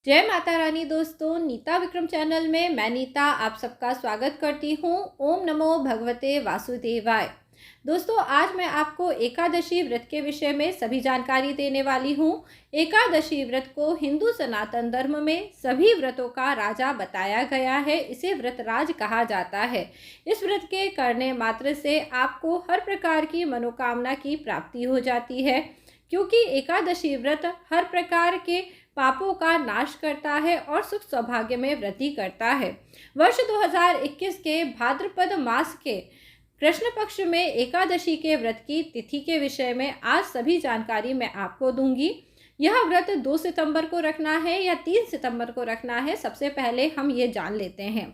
जय माता रानी दोस्तों, नीता विक्रम चैनल में मैं नीता आप सबका स्वागत करती हूँ। ओम नमो भगवते वासुदेवाय। दोस्तों, आज मैं आपको एकादशी व्रत के विषय में सभी जानकारी देने वाली हूँ। एकादशी व्रत को हिंदू सनातन धर्म में सभी व्रतों का राजा बताया गया है। इसे व्रतराज कहा जाता है। इस व्रत के करने मात्र से आपको हर प्रकार की मनोकामना की प्राप्ति हो जाती है, क्योंकि एकादशी व्रत हर प्रकार के पापों का नाश करता है और सुख सौभाग्य में वृद्धि करता है। वर्ष 2021 के भाद्रपद मास के कृष्ण पक्ष में एकादशी के व्रत की तिथि के विषय में आज सभी जानकारी मैं आपको दूंगी। यह व्रत 2 सितंबर को रखना है या 3 सितंबर को रखना है, सबसे पहले हम ये जान लेते हैं।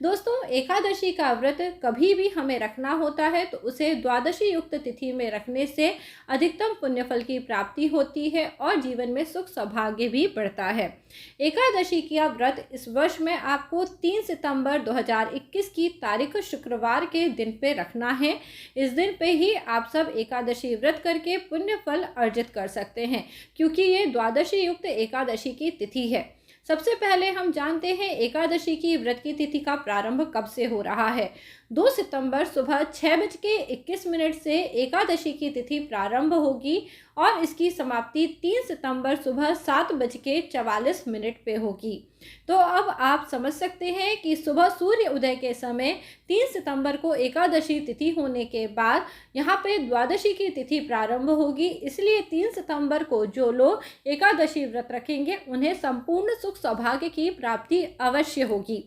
दोस्तों, एकादशी का व्रत कभी भी हमें रखना होता है तो उसे द्वादशी युक्त तिथि में रखने से अधिकतम पुण्यफल की प्राप्ति होती है और जीवन में सुख सौभाग्य भी बढ़ता है। एकादशी का व्रत इस वर्ष में आपको 3 सितंबर 2021 की तारीख शुक्रवार के दिन पे रखना है। इस दिन पे ही आप सब एकादशी व्रत करके पुण्य फल अर्जित कर सकते हैं, क्योंकि ये द्वादशी युक्त एकादशी की तिथि है। सबसे पहले हम जानते हैं एकादशी की व्रत की तिथि का प्रारंभ कब से हो रहा है। 2 सितंबर सुबह 6:21 से एकादशी की तिथि प्रारंभ होगी और इसकी समाप्ति 3 सितंबर सुबह 7:44 पे होगी। तो अब आप समझ सकते हैं कि सुबह सूर्य उदय के समय 3 सितंबर को एकादशी तिथि होने के बाद यहाँ पे द्वादशी की तिथि प्रारंभ होगी। इसलिए 3 सितंबर को जो लोग एकादशी व्रत रखेंगे उन्हें संपूर्ण सुख सौभाग्य की प्राप्ति अवश्य होगी।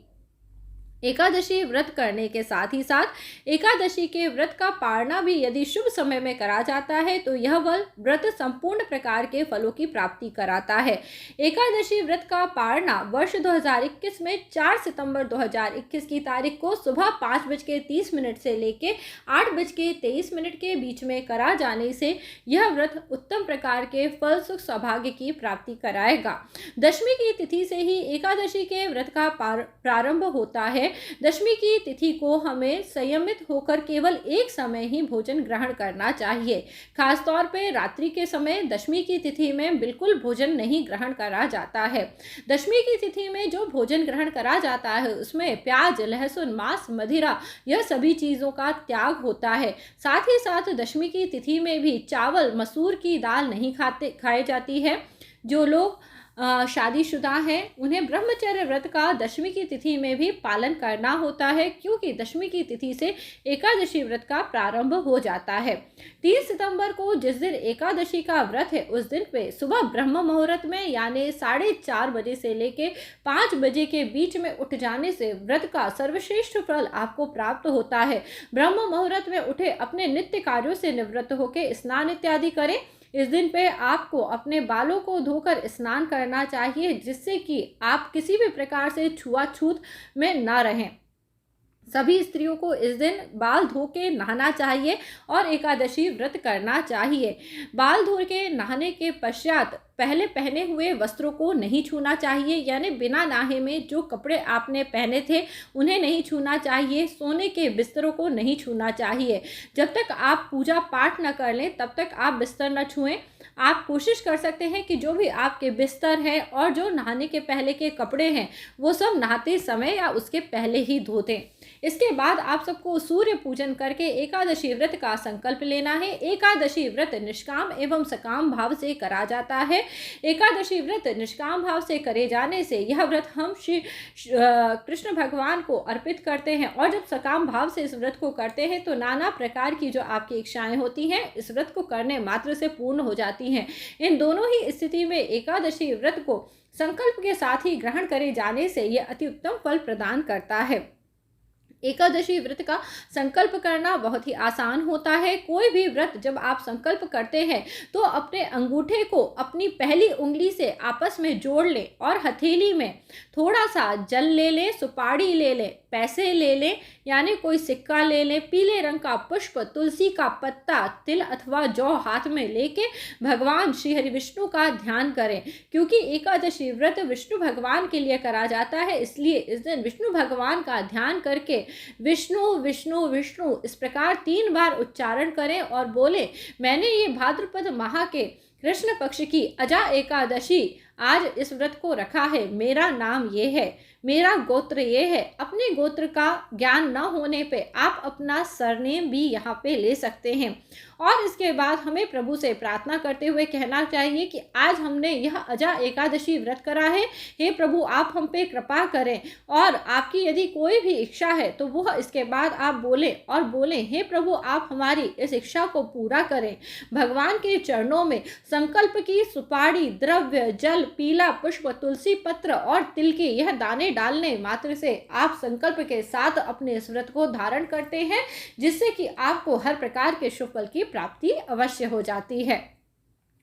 एकादशी व्रत करने के साथ ही साथ एकादशी के व्रत का पारना भी यदि शुभ समय में करा जाता है तो यह व्रत संपूर्ण प्रकार के फलों की प्राप्ति कराता है। एकादशी व्रत का पारना वर्ष 2021 में 4 सितंबर 2021 की तारीख को सुबह 5:30 से लेके 8:23 के बीच में करा जाने से यह व्रत उत्तम प्रकार के फल सुख सौभाग्य की प्राप्ति कराएगा। दशमी की तिथि से ही एकादशी के व्रत का प्रारंभ होता है। दशमी की तिथि को हमें संयमित होकर केवल एक समय ही भोजन ग्रहण करना चाहिए। खासतौर पे रात्रि के समय दशमी की तिथि में बिल्कुल भोजन नहीं ग्रहण करा जाता है। दशमी की तिथि में जो भोजन ग्रहण करा जाता है उसमें प्याज, लहसुन, मांस, मदिरा यह सभी चीज़ों का त्याग होता है। साथ ही साथ दशमी की तिथि में भी चावल, मसूर की दाल नहीं खाई जाती है। जो लोग शादीशुदा हैं उन्हें ब्रह्मचर्य व्रत का दशमी की तिथि में भी पालन करना होता है, क्योंकि दशमी की तिथि से एकादशी व्रत का प्रारंभ हो जाता है। 3 सितंबर को जिस दिन एकादशी का व्रत है उस दिन पे सुबह ब्रह्म मुहूर्त में यानी 4:30 बजे से लेके 5 बजे के बीच में उठ जाने से व्रत का सर्वश्रेष्ठ फल आपको प्राप्त होता है। ब्रह्म मुहूर्त में उठे अपने नित्य कार्यों से निवृत्त होकर स्नान इत्यादि करें। इस दिन पे आपको अपने बालों को धोकर स्नान करना चाहिए, जिससे कि आप किसी भी प्रकार से छुआछूत में ना रहें। सभी स्त्रियों को इस दिन बाल धो के नहाना चाहिए और एकादशी व्रत करना चाहिए। बाल धो के नहाने के पश्चात पहले पहने हुए वस्त्रों को नहीं छूना चाहिए, यानी बिना नहाए में जो कपड़े आपने पहने थे उन्हें नहीं छूना चाहिए। सोने के बिस्तरों को नहीं छूना चाहिए। जब तक आप पूजा पाठ न कर लें तब तक आप बिस्तर न छुएं। आप कोशिश कर सकते हैं कि जो भी आपके बिस्तर हैं और जो नहाने के पहले के कपड़े हैं वो सब नहाते समय या उसके पहले ही धो दें। इसके बाद आप सबको सूर्य पूजन करके एकादशी व्रत का संकल्प लेना है। एकादशी व्रत निष्काम एवं सकाम भाव से करा जाता है। एकादशी व्रत निष्काम भाव से करे जाने से यह व्रत हम श्री कृष्ण भगवान को अर्पित करते हैं, और जब सकाम भाव से इस व्रत को करते हैं तो नाना प्रकार की जो आपकी इच्छाएं होती हैं इस व्रत को करने मात्र से पूर्ण हो जाती हैं। इन दोनों ही स्थिति में एकादशी व्रत को संकल्प के साथ ही ग्रहण करे जाने से यह अति उत्तम फल प्रदान करता है। एकादशी व्रत का संकल्प करना बहुत ही आसान होता है। कोई भी व्रत जब आप संकल्प करते हैं तो अपने अंगूठे को अपनी पहली उंगली से आपस में जोड़ लें और हथेली में थोड़ा सा जल ले लें, सुपारी ले लें, पैसे ले लें, यानी कोई सिक्का ले लें, पीले रंग का पुष्प, तुलसी का पत्ता, तिल अथवा जौ हाथ में लेके भगवान श्री हरि विष्णु का ध्यान करें। क्योंकि एकादशी व्रत विष्णु भगवान के लिए करा जाता है, इसलिए इस दिन विष्णु भगवान का ध्यान करके विष्णु विष्णु विष्णु इस प्रकार 3 बार उच्चारण करें और बोले, मैंने ये भाद्रपद माह के कृष्ण पक्ष की अजा एकादशी आज इस व्रत को रखा है, मेरा नाम ये है, मेरा गोत्र ये है। अपने गोत्र का ज्ञान न होने पे आप अपना सरनेम भी यहाँ पे ले सकते हैं। और इसके बाद हमें प्रभु से प्रार्थना करते हुए कहना चाहिए कि आज हमने यह अजा एकादशी व्रत करा है, हे प्रभु आप हम पे कृपा करें, और आपकी यदि कोई भी इच्छा है तो वह इसके बाद आप बोलें हे प्रभु आप हमारी इस इच्छा को पूरा करें। भगवान के चरणों में संकल्प की सुपारी, द्रव्य, जल, पीला पुष्प, तुलसी पत्र और तिल के यह दाने डालने मात्र से आप संकल्प के साथ अपने इस व्रत को धारण करते हैं, जिससे कि आपको हर प्रकार के शुभ फल की प्राप्ति अवश्य हो जाती है।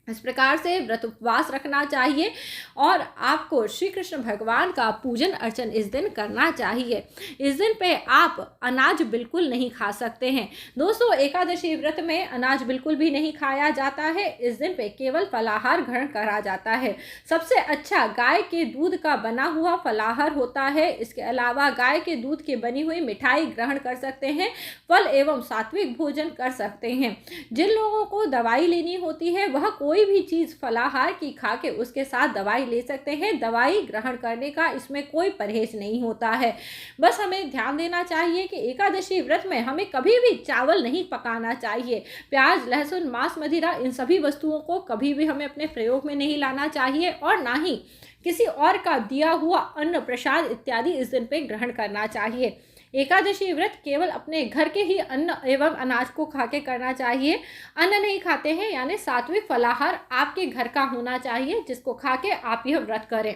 इस प्रकार से व्रत उपवास रखना चाहिए और आपको श्री कृष्ण भगवान का पूजन अर्चन इस दिन करना चाहिए। इस दिन पे आप अनाज बिल्कुल नहीं खा सकते हैं। दोस्तों, एकादशी व्रत में अनाज बिल्कुल भी नहीं खाया जाता है। इस दिन पे केवल फलाहार ग्रहण करा जाता है। सबसे अच्छा गाय के दूध का बना हुआ फलाहार होता है। इसके अलावा गाय के दूध की बनी हुई मिठाई ग्रहण कर सकते हैं। फल एवं सात्विक भोजन कर सकते हैं। जिन लोगों को दवाई लेनी होती है वह कोई भी चीज फलाहार की खा के उसके साथ दवाई ले सकते हैं। दवाई ग्रहण करने का इसमें कोई परहेज नहीं होता है। बस हमें ध्यान देना चाहिए कि एकादशी व्रत में हमें कभी भी चावल नहीं पकाना चाहिए। प्याज, लहसुन, मांस, मदिरा, इन सभी वस्तुओं को कभी भी हमें अपने प्रयोग में नहीं लाना चाहिए और ना ही किसी और का दिया हुआ अन्न, प्रसाद इत्यादि इस दिन पे ग्रहण करना चाहिए। एकादशी व्रत केवल अपने घर के ही अन्न एवं अनाज को खा के करना चाहिए। अन्न नहीं खाते हैं यानी सात्विक फलाहार आपके घर का होना चाहिए, जिसको खा के आप यह व्रत करें।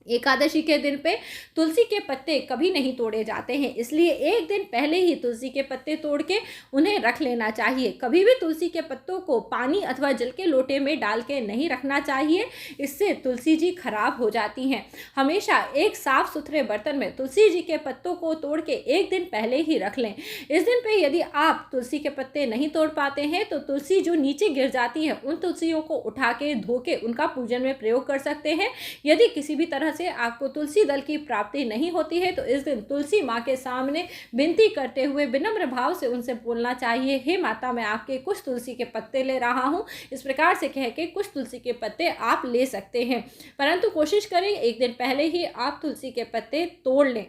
एकादशी के दिन पे तुलसी के पत्ते कभी नहीं तोड़े जाते हैं, इसलिए एक दिन पहले ही तुलसी के पत्ते तोड़ के उन्हें रख लेना चाहिए। कभी भी तुलसी के पत्तों को पानी अथवा जल के लोटे में डाल के नहीं रखना चाहिए, इससे तुलसी जी खराब हो जाती हैं। हमेशा एक साफ सुथरे बर्तन में तुलसी जी के पत्तों को तोड़ के एक दिन पहले ही रख लें। इस दिन पे यदि आप तुलसी के पत्ते नहीं तोड़ पाते हैं तो तुलसी जो नीचे गिर जाती है उन तुलसियों को उठा के धो के उनका पूजन में प्रयोग कर सकते हैं। यदि किसी भी तरह से आपको तुलसी दल की प्राप्ति नहीं होती है तो इस दिन तुलसी माँ के सामने विनती करते हुए विनम्र भाव से उनसे बोलना चाहिए, हे माता मैं आपके कुछ तुलसी के पत्ते ले रहा हूँ। इस प्रकार से कह के कुछ तुलसी के पत्ते आप ले सकते हैं, परंतु कोशिश करें एक दिन पहले ही आप तुलसी के पत्ते तोड़ लें।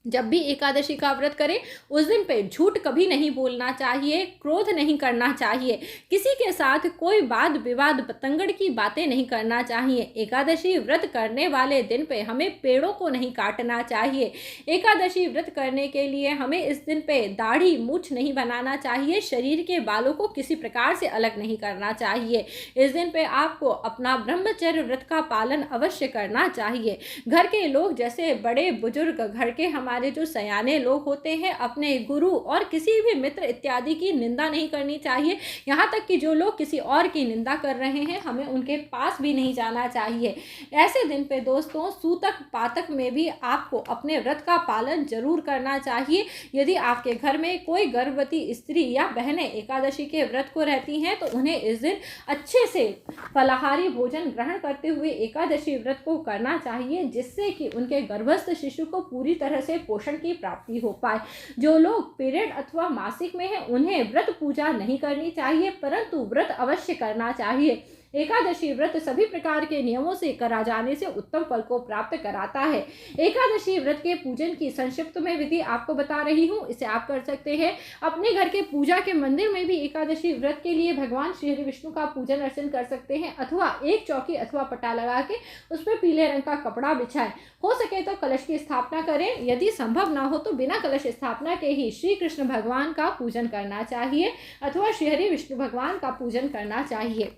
जब भी एकादशी का व्रत करें उस दिन पे झूठ कभी नहीं बोलना चाहिए, क्रोध नहीं करना चाहिए, किसी के साथ कोई वाद विवाद बतंगड़ की बातें नहीं करना चाहिए। एकादशी व्रत करने वाले दिन पे हमें पेड़ों को नहीं काटना चाहिए। एकादशी व्रत करने के लिए हमें इस दिन पे दाढ़ी मूछ नहीं बनाना चाहिए, शरीर के बालों को किसी प्रकार से अलग नहीं करना चाहिए। इस दिन पे आपको अपना ब्रह्मचर्य व्रत का पालन अवश्य करना चाहिए। घर के लोग जैसे बड़े बुजुर्ग, घर के हमारे जो सयाने लोग होते हैं, अपने गुरु और किसी भी मित्र इत्यादि की निंदा नहीं करनी चाहिए। यहाँ तक कि जो लोग किसी और की निंदा कर रहे हैं हमें उनके पास भी नहीं जाना चाहिए। ऐसे दिन पे दोस्तों सूतक पातक में भी आपको अपने व्रत का पालन जरूर करना चाहिए। यदि आपके घर में कोई गर्भवती स्त्री या बहनें एकादशी के व्रत को रहती हैं तो उन्हें इस दिन अच्छे से फलाहारी भोजन ग्रहण करते हुए एकादशी व्रत को करना चाहिए, जिससे कि उनके गर्भस्थ शिशु को पूरी तरह से पोषण की प्राप्ति हो पाए। जो लोग पीरियड अथवा मासिक में हैं उन्हें व्रत पूजा नहीं करनी चाहिए, परंतु व्रत अवश्य करना चाहिए। एकादशी व्रत सभी प्रकार के नियमों से करा जाने से उत्तम फल को प्राप्त कराता है। एकादशी व्रत के पूजन की संक्षिप्त में विधि आपको बता रही हूँ, इसे आप कर सकते हैं। अपने घर के पूजा के मंदिर में भी एकादशी व्रत के लिए भगवान श्री हरि विष्णु का पूजन अर्चन कर सकते हैं, अथवा एक चौकी अथवा पटा लगा के उस पर पीले रंग का कपड़ा बिछाएं। हो सके तो कलश की स्थापना करें, यदि संभव ना हो तो बिना कलश स्थापना के ही श्री कृष्ण भगवान का पूजन करना चाहिए अथवा श्री हरि विष्णु भगवान का पूजन करना चाहिए।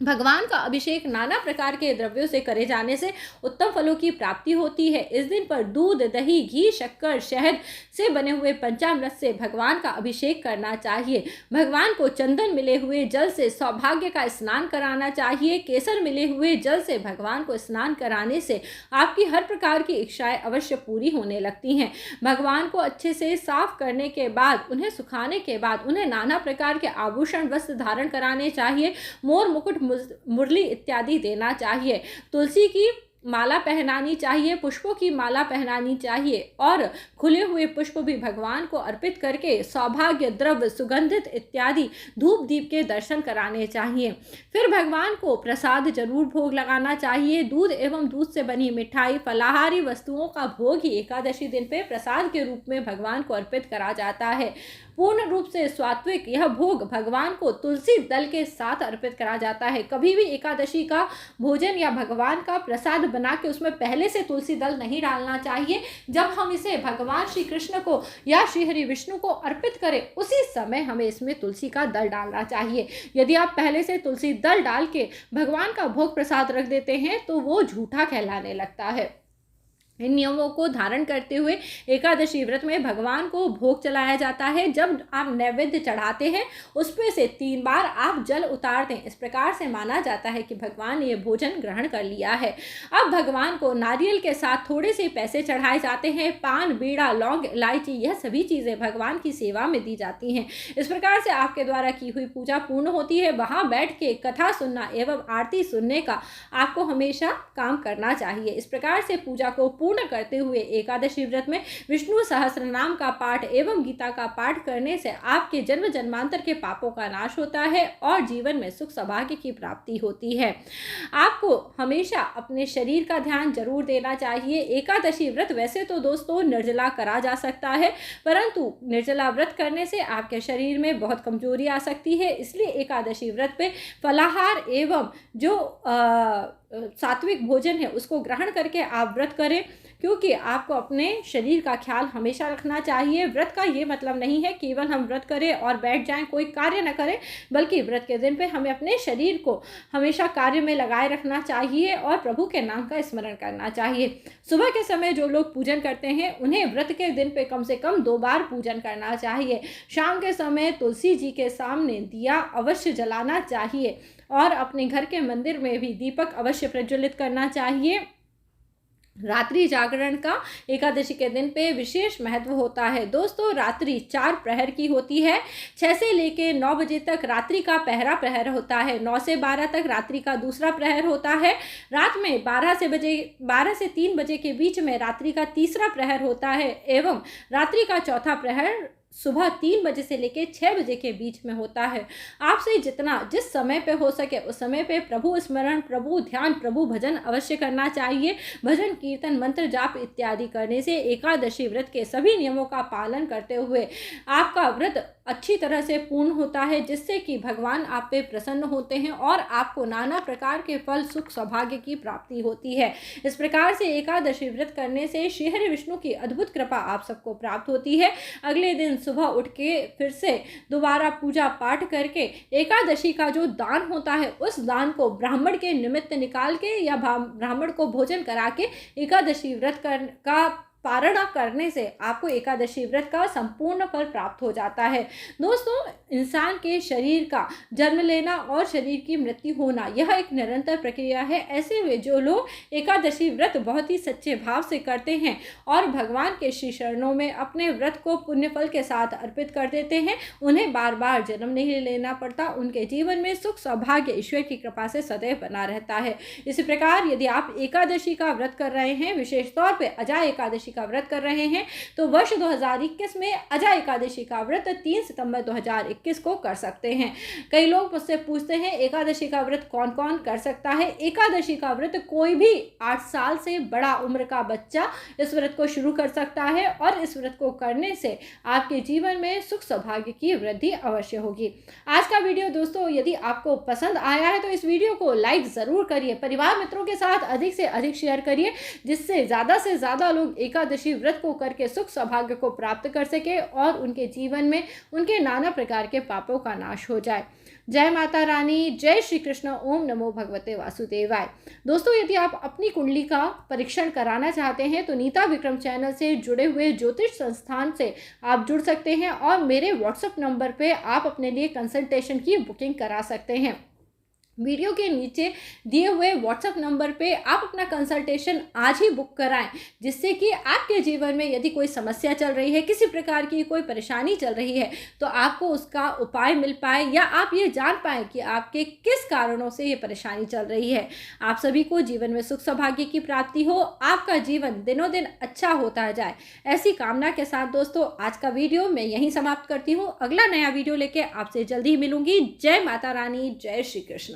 भगवान का अभिषेक नाना प्रकार के द्रव्यों से करे जाने से उत्तम फलों की प्राप्ति होती है। इस दिन पर दूध, दही, घी, शक्कर, शहद से बने हुए पंचामृत से भगवान का अभिषेक करना चाहिए। भगवान को चंदन मिले हुए जल से सौभाग्य का स्नान कराना चाहिए। केसर मिले हुए जल से भगवान को स्नान कराने से आपकी हर प्रकार की इच्छाएं अवश्य पूरी होने लगती हैं। भगवान को अच्छे से साफ करने के बाद, उन्हें सुखाने के बाद उन्हें नाना प्रकार के आभूषण वस्त्र धारण कराने चाहिए। मोर, मुकुट, मुरली इत्यादि देना चाहिए। तुलसी की माला पहनानी चाहिए, पुष्पों की माला पहनानी चाहिए और खुले हुए पुष्प भी भगवान को अर्पित करके सौभाग्य द्रव्य, सुगंधित इत्यादि धूप दीप के दर्शन कराने चाहिए। फिर भगवान को प्रसाद जरूर भोग लगाना चाहिए। दूध एवं दूध से बनी मिठाई, फलाहारी वस्तुओं का भोग ही एकादशी दिन पे प्रसाद के रूप में भगवान को अर्पित करा जाता है। पूर्ण रूप से सात्विक यह भोग भगवान को तुलसी दल के साथ अर्पित करा जाता है। कभी भी एकादशी का भोजन या भगवान का प्रसाद बना के उसमें पहले से तुलसी दल नहीं डालना चाहिए। जब हम इसे भगवान श्री कृष्ण को या श्री हरि विष्णु को अर्पित करें उसी समय हमें इसमें तुलसी का दल डालना चाहिए। यदि आप पहले से तुलसी दल डाल के भगवान का भोग प्रसाद रख देते हैं तो वो झूठा कहलाने लगता है। इन नियमों को धारण करते हुए एकादशी व्रत में भगवान को भोग चलाया जाता है। जब आप नैवेद्य चढ़ाते हैं उसमें से 3 बार आप जल उतार दें। इस प्रकार से माना जाता है कि भगवान ने ये भोजन ग्रहण कर लिया है। अब भगवान को नारियल के साथ थोड़े से पैसे चढ़ाए जाते हैं। पान, बीड़ा, लौंग, इलायची यह सभी चीज़ें भगवान की सेवा में दी जाती हैं। इस प्रकार से आपके द्वारा की हुई पूजा पूर्ण होती है। वहाँ बैठ के कथा सुनना एवं आरती सुनने का आपको हमेशा काम करना चाहिए। इस प्रकार से पूजा को पूर्ण करते हुए एकादशी व्रत में विष्णु सहस्त्र नाम का पाठ एवं गीता का पाठ करने से आपके जन्म जन्मांतर के पापों का नाश होता है और जीवन में सुख सौभाग्य की प्राप्ति होती है। आपको हमेशा अपने शरीर का ध्यान जरूर देना चाहिए। एकादशी व्रत वैसे तो दोस्तों निर्जला करा जा सकता है, परंतु निर्जला व्रत करने से आपके शरीर में बहुत कमजोरी आ सकती है। इसलिए एकादशी व्रत पे फलाहार एवं जो सात्विक भोजन है उसको ग्रहण करके आप व्रत करें, क्योंकि आपको अपने शरीर का ख्याल हमेशा रखना चाहिए। व्रत का ये मतलब नहीं है केवल हम व्रत करें और बैठ जाएं, कोई कार्य न करें, बल्कि व्रत के दिन पे हमें अपने शरीर को हमेशा कार्य में लगाए रखना चाहिए और प्रभु के नाम का स्मरण करना चाहिए। सुबह के समय जो लोग पूजन करते हैं उन्हें व्रत के दिन पे कम से कम 2 बार पूजन करना चाहिए। शाम के समय तुलसी जी के सामने दिया अवश्य जलाना चाहिए और अपने घर के मंदिर में भी दीपक अवश्य प्रज्वलित करना चाहिए। रात्रि जागरण का एकादशी के दिन पे विशेष महत्व होता है। दोस्तों रात्रि 4 प्रहर की होती है। 6 से लेके 9 बजे तक रात्रि का पहला प्रहर होता है। 9 से 12 तक रात्रि का दूसरा प्रहर होता है। रात में 12 से 3 बजे के बीच में रात्रि का तीसरा प्रहर होता है एवं रात्रि का चौथा प्रहर सुबह 3 बजे से लेकर 6 बजे के बीच में होता है। आपसे जिस समय पे हो सके उस समय पे प्रभु स्मरण, प्रभु ध्यान, प्रभु भजन अवश्य करना चाहिए। भजन, कीर्तन, मंत्र जाप इत्यादि करने से एकादशी व्रत के सभी नियमों का पालन करते हुए आपका व्रत अच्छी तरह से पूर्ण होता है, जिससे कि भगवान आप पे प्रसन्न होते हैं और आपको नाना प्रकार के फल, सुख, सौभाग्य की प्राप्ति होती है। इस प्रकार से एकादशी व्रत करने से श्री हरि विष्णु की अद्भुत कृपा आप सबको प्राप्त होती है। अगले दिन सुबह उठ के फिर से दोबारा पूजा पाठ करके एकादशी का जो दान होता है उस दान को ब्राह्मण के निमित्त निकाल के या ब्राह्मण को भोजन करा के एकादशी व्रत का पारणा करने से आपको एकादशी व्रत का संपूर्ण फल प्राप्त हो जाता है। दोस्तों इंसान के शरीर का जन्म लेना और शरीर की मृत्यु होना यह एक निरंतर प्रक्रिया है। ऐसे में जो लोग एकादशी व्रत बहुत ही सच्चे भाव से करते हैं और भगवान के श्री चरणों में अपने व्रत को पुण्य फल के साथ अर्पित कर देते हैं, उन्हें बार बार जन्म नहीं लेना पड़ता। उनके जीवन में सुख सौभाग्य ईश्वर की कृपा से सदैव बना रहता है। इसी प्रकार यदि आप एकादशी का व्रत कर रहे हैं, विशेष तौर पर अजय एकादशी का व्रत कर रहे हैं, तो वर्ष 2021 में अजय एकादशी का व्रत 3 सितंबर 2021 को कर सकते हैं। कई लोग मुझसे पूछते हैं एकादशी का व्रत कौन कौन कर सकता है। एकादशी का व्रत कोई भी 8 साल से बड़ा उम्र का बच्चा इस व्रत को शुरू कर सकता है और इस व्रत को करने से आपके जीवन में सुख सौभाग्य की वृद्धि अवश्य होगी। आज का वीडियो दोस्तों यदि आपको पसंद आया है तो इस वीडियो को लाइक जरूर करिए, परिवार मित्रों के साथ अधिक से अधिक शेयर करिए, जिससे ज़्यादा लोग एकादशी व्रत को करके सुख सौभाग्य को प्राप्त कर सके और उनके जीवन में उनके नाना प्रकार के पापों का नाश हो जाए। जय माता रानी, जय श्री कृष्ण, ओम नमो भगवते वासुदेवाय। दोस्तों यदि आप अपनी कुंडली का परीक्षण कराना चाहते हैं तो नीता विक्रम चैनल से जुड़े हुए ज्योतिष संस्थान से आप जुड़ सकते हैं और मेरे व्हाट्सएप नंबर पे आप अपने लिए कंसल्टेशन की बुकिंग करा सकते हैं। वीडियो के नीचे दिए हुए व्हाट्सएप नंबर पे आप अपना कंसल्टेशन आज ही बुक कराएं, जिससे कि आपके जीवन में यदि कोई समस्या चल रही है, किसी प्रकार की कोई परेशानी चल रही है, तो आपको उसका उपाय मिल पाए या आप ये जान पाएं कि आपके किस कारणों से ये परेशानी चल रही है। आप सभी को जीवन में सुख सौभाग्य की प्राप्ति हो, आपका जीवन दिनों दिन अच्छा होता जाए, ऐसी कामना के साथ दोस्तों आज का वीडियो मैं यहीं समाप्त करती हूँ। अगला नया वीडियो लेके आपसे जल्दी ही मिलूंगी। जय माता रानी, जय श्री कृष्ण।